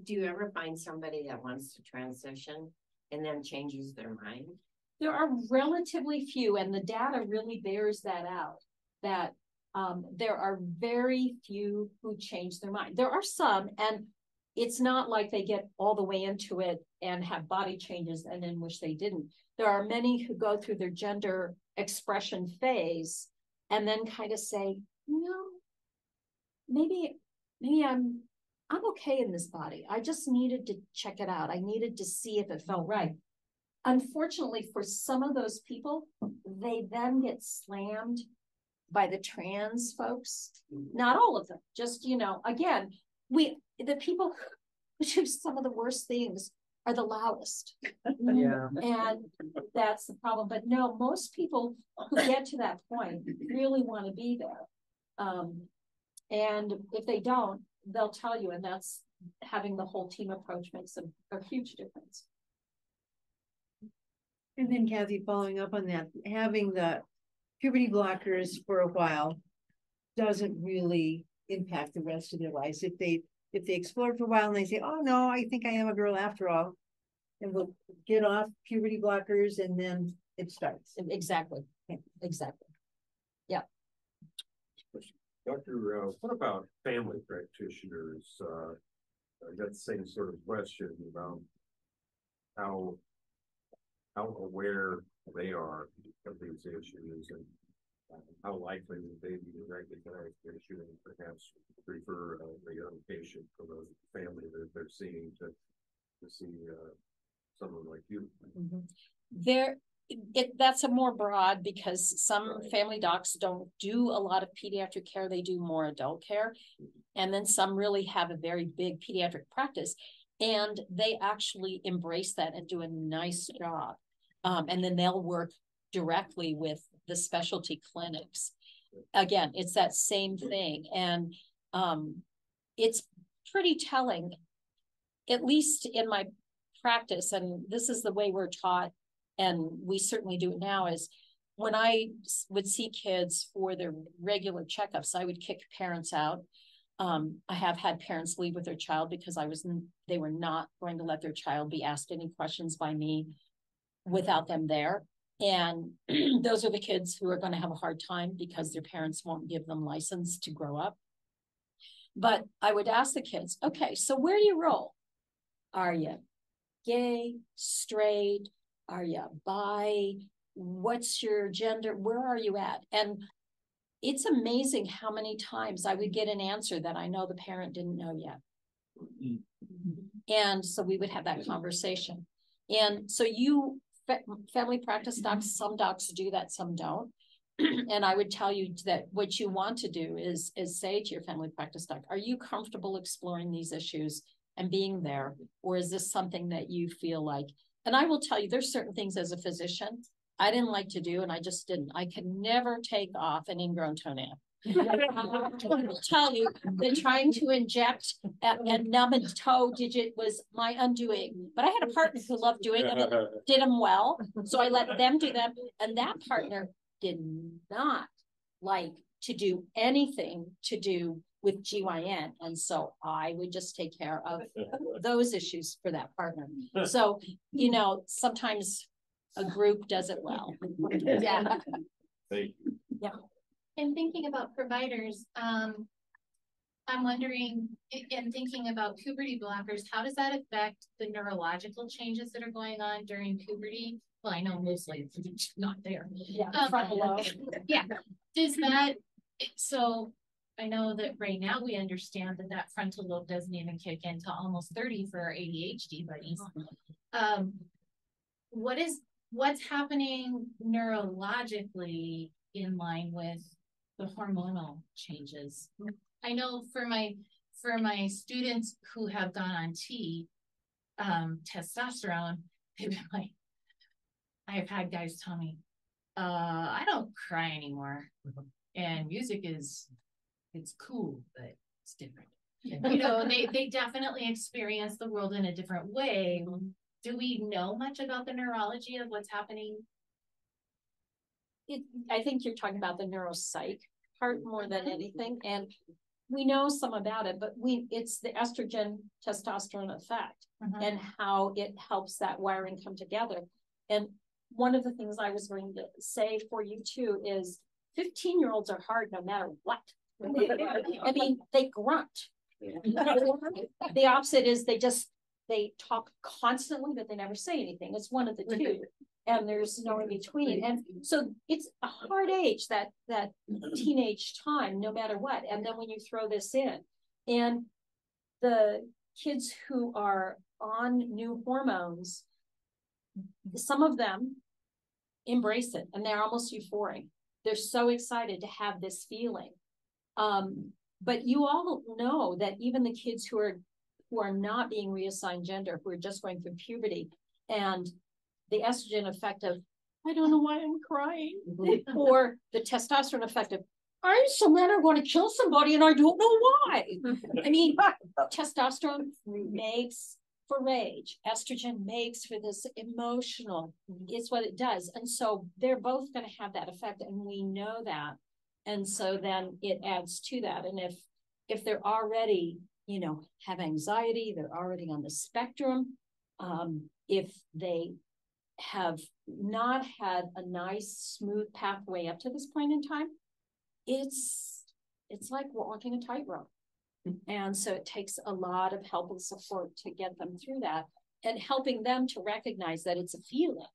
Do you ever find somebody that wants to transition and then changes their mind? There are relatively few, and the data really bears that out, that there are very few who change their mind. There are some, and it's not like they get all the way into it and have body changes and then wish they didn't. There are many who go through their gender expression phase and then kind of say, maybe I'm okay in this body. I just needed to check it out. I needed to see if it felt right. Unfortunately, for some of those people, they then get slammed by the trans folks. Not all of them, just, again, the people who do some of the worst things are the loudest. Yeah. And that's the problem. But no, most people who get to that point really want to be there. And if they don't, they'll tell you, and that's having the whole team approach makes a huge difference. And then Kathy, following up on that, having the puberty blockers for a while doesn't really impact the rest of their lives. If they explore for a while and they say, oh no, I think I am a girl after all, and we'll get off puberty blockers and then it starts. Exactly. Exactly. Yeah. Doctor, what about family practitioners? I got the same sort of question about how aware they are of these issues and how likely would they be to recognize the issue and perhaps refer a young patient from a family that they're seeing to see someone like you. That's a more broad, because some family docs don't do a lot of pediatric care. They do more adult care. And then some really have a very big pediatric practice, and they actually embrace that and do a nice job. And then they'll work directly with the specialty clinics. Again, it's that same thing. And it's pretty telling, at least in my practice, and this is the way we're taught, and we certainly do it now, is when I would see kids for their regular checkups, I would kick parents out. I have had parents leave with their child because they were not going to let their child be asked any questions by me without them there. And those are the kids who are going to have a hard time because their parents won't give them license to grow up. But I would ask the kids, okay, so where do you roll? Are you gay, straight? Are you bi? What's your gender? Where are you at? And it's amazing how many times I would get an answer that I know the parent didn't know yet. And so we would have that conversation. And so family practice docs, some docs do that, some don't. And I would tell you that what you want to do is say to your family practice doc, are you comfortable exploring these issues and being there? Or is this something that you feel like, and I will tell you, there's certain things as a physician I didn't like to do, and I just didn't. I could never take off an ingrown toenail. I will tell you that trying to inject a numb and toe digit was my undoing. But I had a partner who loved doing them and did them well. So I let them do them. And that partner did not like to do anything to do with GYN. And so I would just take care of those issues for that partner. So, you know, sometimes a group does it well. Yeah. Thank you. Yeah. In thinking about providers, I'm wondering, in thinking about puberty blockers, how does that affect the neurological changes that are going on during puberty? Well, I know mostly it's not there. Yeah, frontal lobe. Yeah. Does that, so I know that right now we understand that that frontal lobe doesn't even kick in until almost 30 for our ADHD buddies. What's happening neurologically in line with the hormonal changes? I know for my students who have gone on testosterone, they've been like, I've had guys tell me, I don't cry anymore. And music it's cool, but it's different. You know, they definitely experience the world in a different way. Do we know much about the neurology of what's happening? I think you're talking about the neuropsych part more than anything. And we know some about it, but it's the estrogen testosterone effect and how it helps that wiring come together. And one of the things I was going to say for you too is 15-year-olds are hard no matter what. I mean, they grunt. The opposite is they talk constantly, but they never say anything. It's one of the two. And there's no in between. And so it's a hard age, that teenage time, no matter what. And then when you throw this in, and the kids who are on new hormones, some of them embrace it and they're almost euphoric. They're so excited to have this feeling. But you all know that even the kids who are not being reassigned gender, who are just going through puberty, and the estrogen effect of, I don't know why I'm crying, or the testosterone effect of, I'm so mad I want to kill somebody and I don't know why. I mean, testosterone makes for rage. Estrogen makes for this emotional. It's what it does. And so they're both going to have that effect, and we know that. And so then it adds to that. And if they're already, you know, have anxiety, they're already on the spectrum, if they have not had a nice, smooth pathway up to this point in time, it's like walking a tightrope. And so it takes a lot of help and support to get them through that, and helping them to recognize that it's a feeling,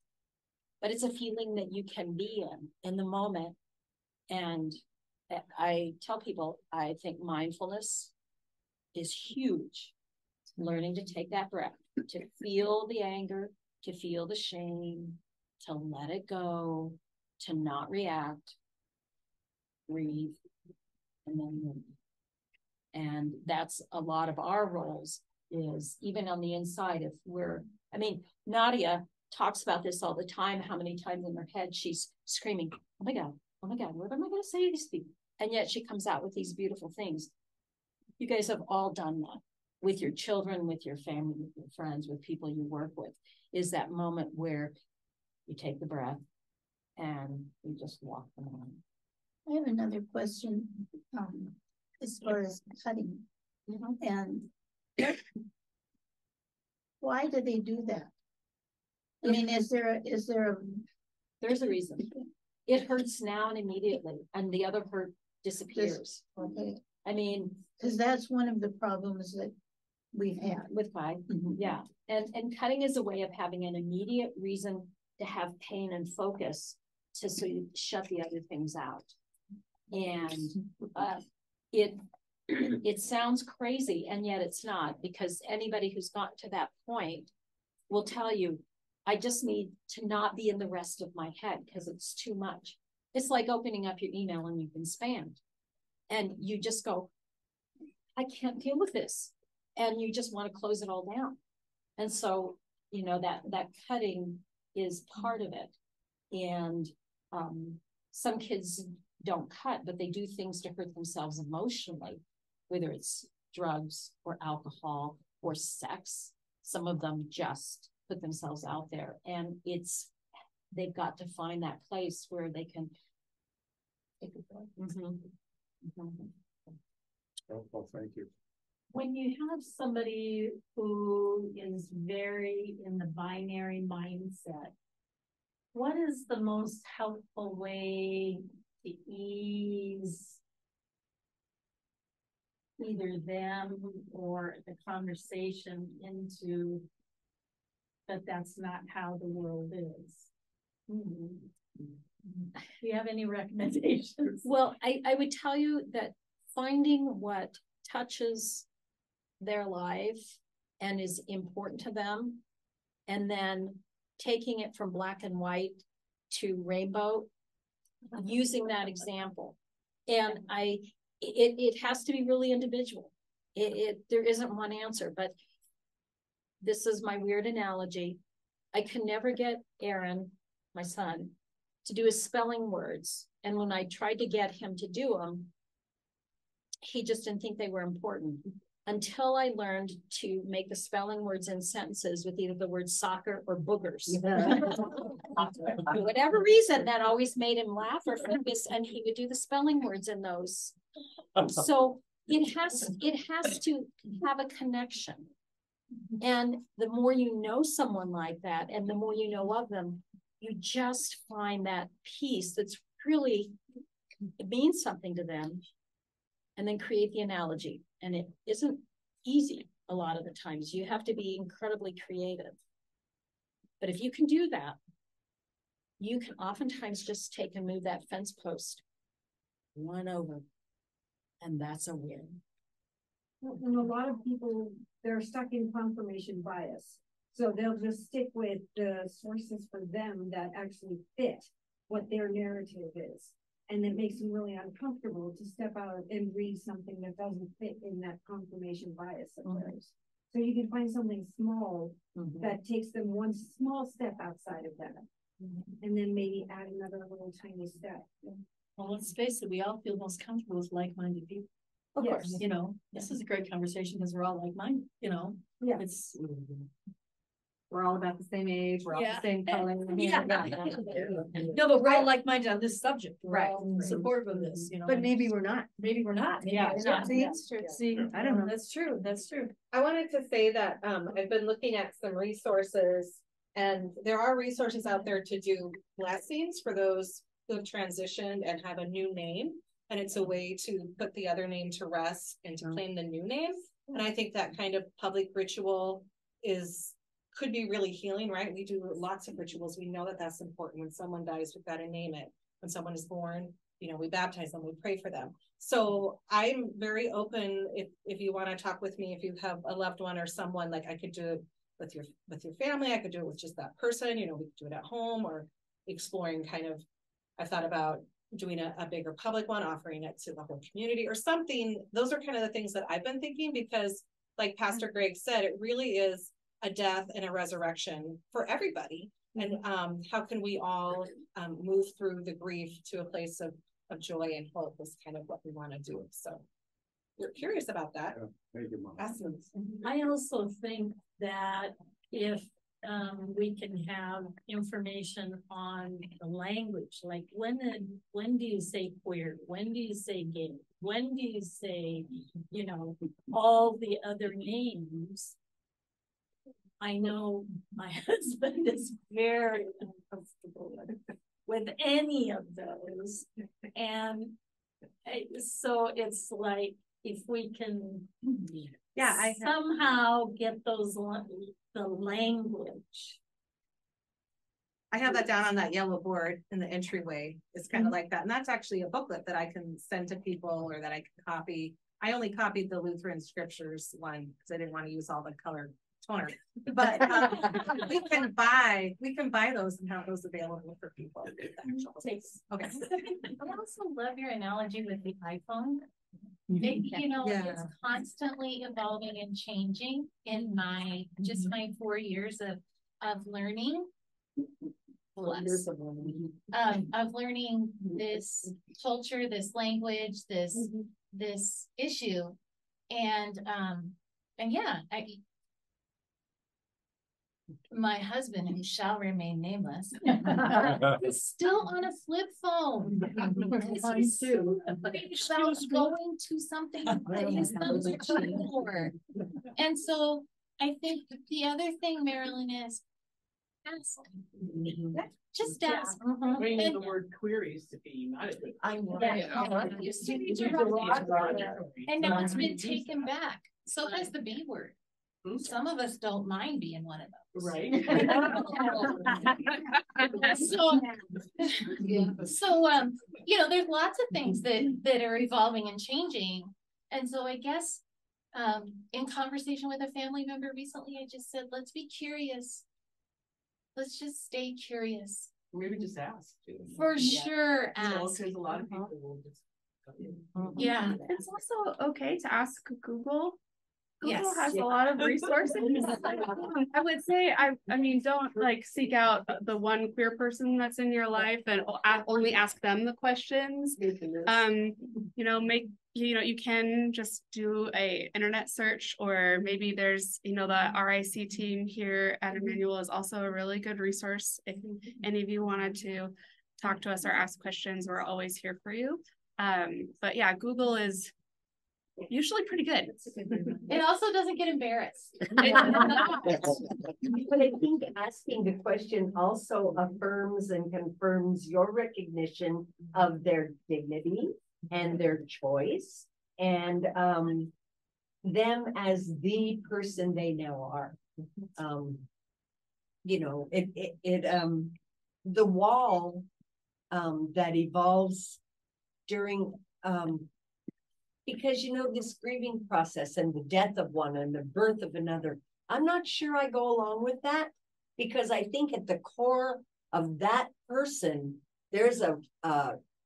but it's a feeling that you can be in the moment. And I tell people, I think mindfulness is huge. Learning to take that breath, to feel the anger, to feel the shame, to let it go, to not react, breathe, and then move. And that's a lot of our roles, is even on the inside. If I mean, Nadia talks about this all the time, how many times in her head she's screaming, oh my God, what am I going to say to these people? And yet she comes out with these beautiful things. You guys have all done that with your children, with your family, with your friends, with people you work with, is that moment where you take the breath and you just walk them on. I have another question as far as cutting. And why do they do that? I mean, there's a reason. It hurts now and immediately, and the other hurt disappears. Okay. I mean, because that's one of the problems that we've had with Kai. Yeah. And cutting is a way of having an immediate reason to have pain and focus so you shut the other things out. And it sounds crazy, and yet it's not, because anybody who's gotten to that point will tell you, I just need to not be in the rest of my head because it's too much. It's like opening up your email and you've been spammed, and you just go, I can't deal with this. And you just want to close it all down. And so, you know, that cutting is part of it. And some kids don't cut, but they do things to hurt themselves emotionally, whether it's drugs or alcohol or sex. Some of them just put themselves out there, and they've got to find that place where they can take a breath. Well, thank you. When you have somebody who is very in the binary mindset, what is the most helpful way to ease either them or the conversation into that that's not how the world is? Do you have any recommendations? Well, I would tell you that finding what touches their life and is important to them, and then taking it from black and white to rainbow, using that example. And it has to be really individual. There isn't one answer, but this is my weird analogy. I can never get Aaron, my son, to do his spelling words. And when I tried to get him to do them, he just didn't think they were important, until I learned to make the spelling words in sentences with either the word soccer or boogers. For whatever reason, that always made him laugh or focus, and he would do the spelling words in those. So it has to have a connection. And the more you know someone like that, and the more you know of them, you just find that piece that's really, it means something to them, and then create the analogy. And it isn't easy a lot of the times. You have to be incredibly creative. But if you can do that, you can oftentimes just take and move that fence post one over, and that's a win. And a lot of people, they're stuck in confirmation bias. So they'll just stick with the sources for them that actually fit what their narrative is. And it makes them really uncomfortable to step out and read something that doesn't fit in that confirmation bias of theirs. So you can find something small that takes them one small step outside of that. And then maybe add another little tiny step. Well, let's face it, we all feel most comfortable with like-minded people. Of course. You know, this is a great conversation because we're all like-minded, you know. Yeah. It's We're all about the same age, we're all the same color. Yeah. No, but we're all like-minded on this subject. We're all supportive of this, you know. But maybe we're not. Maybe we're not. Maybe Yeah, we're not. see, See, I don't know. That's true. That's true. I wanted to say that I've been looking at some resources, and there are resources out there to do blessings for those who have transitioned and have a new name. And it's a way to put the other name to rest and to claim the new name. And I think that kind of public ritual could be really healing, right? We do lots of rituals. We know that that's important. When someone dies, we've got to name it. When someone is born, you know, we baptize them, we pray for them. So I'm very open. If you want to talk with me, if you have a loved one or someone, like I could do it with your family, I could do it with just that person, you know, we could do it at home, or exploring kind of, I've thought about doing a bigger public one, offering it to the whole community or something. Those are kind of the things that I've been thinking, because like Pastor Greg said, it really is a death and a resurrection for everybody. And how can we all move through the grief to a place of joy and hope is kind of what we want to do. So we're curious about that. Thank you, Mom. I also think that if we can have information on the language, like when do you say queer? When do you say gay? When do you say, you know, all the other names? I know my husband is very uncomfortable with any of those. And so it's like, if we can somehow get the language. I have that down on that yellow board in the entryway. It's kind of like that. And that's actually a booklet that I can send to people, or that I can copy. I only copied the Lutheran scriptures one because I didn't want to use all the color toner. But we can buy those and have those available for people. Okay. I also love your analogy with the iPhone. You know, it's constantly evolving and changing. In my 4 years of learning, plus. Of learning this culture, this language, this issue. And yeah, my husband, who shall remain nameless, is still on a flip phone. He's so about going to something that his thumbs are too for. And so I think the other thing, Marilyn, is ask. Just ask. Bringing the word queries to be not a good. I know. It used to be and now it's been taken back. So has the B word. Some of us don't mind being one of those. Right. So you know, there's lots of things that are evolving and changing. And so I guess in conversation with a family member recently, I just said, let's be curious. Let's just stay curious. Maybe just ask. For sure, ask. Because a lot of people will just. Yeah. It's also okay to ask Google. Google Yes. has a lot of resources. I would say, I mean, don't like seek out the one queer person that's in your life and only ask them the questions. You know, you can just do a internet search, or maybe there's, you know, the RIC team here at Emmanuel is also a really good resource. If any of you wanted to talk to us or ask questions, we're always here for you. But yeah, Google is usually pretty good. It also doesn't get embarrassed. But I think asking the question also affirms and confirms your recognition of their dignity and their choice, and them as the person they now are. You know, the wall that evolves during because, you know, this grieving process and the death of one and the birth of another, I'm not sure I go along with that, because I think at the core of that person, there's a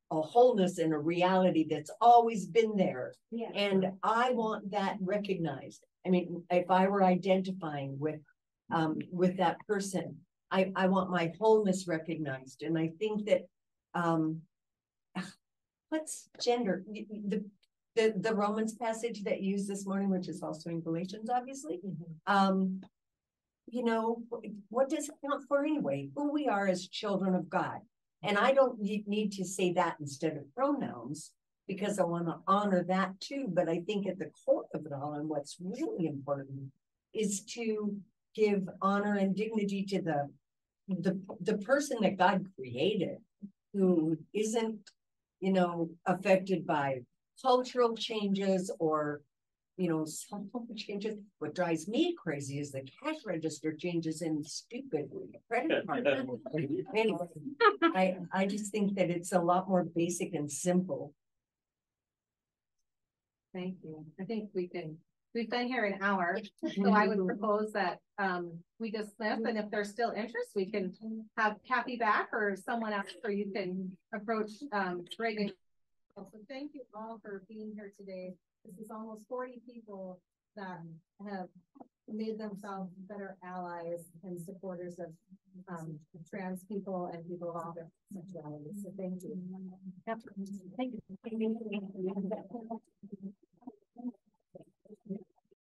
wholeness and a reality that's always been there. Yeah. And I want that recognized. I mean, if I were identifying with that person, I want my wholeness recognized. And I think that what's gender? The Romans passage that you used this morning, which is also in Galatians, obviously. You know, what does it count for anyway? Who we are as children of God. And I don't need to say that instead of pronouns, because I want to honor that too. But I think at the core of it all, and what's really important, is to give honor and dignity to the person that God created, who isn't, you know, affected by cultural changes or, you know, some changes. What drives me crazy is the cash register changes in stupid credit card. Anyway, I just think that it's a lot more basic and simple. Thank you. I think we've been here an hour, so I would propose that we dismiss, and if there's still interest, we can have Kathy back or someone else, or you can approach Greg and Carol. So thank you all for being here today. This is almost 40 people that have made themselves better allies and supporters of trans people and people of all different sexualities. So thank you. Thank you.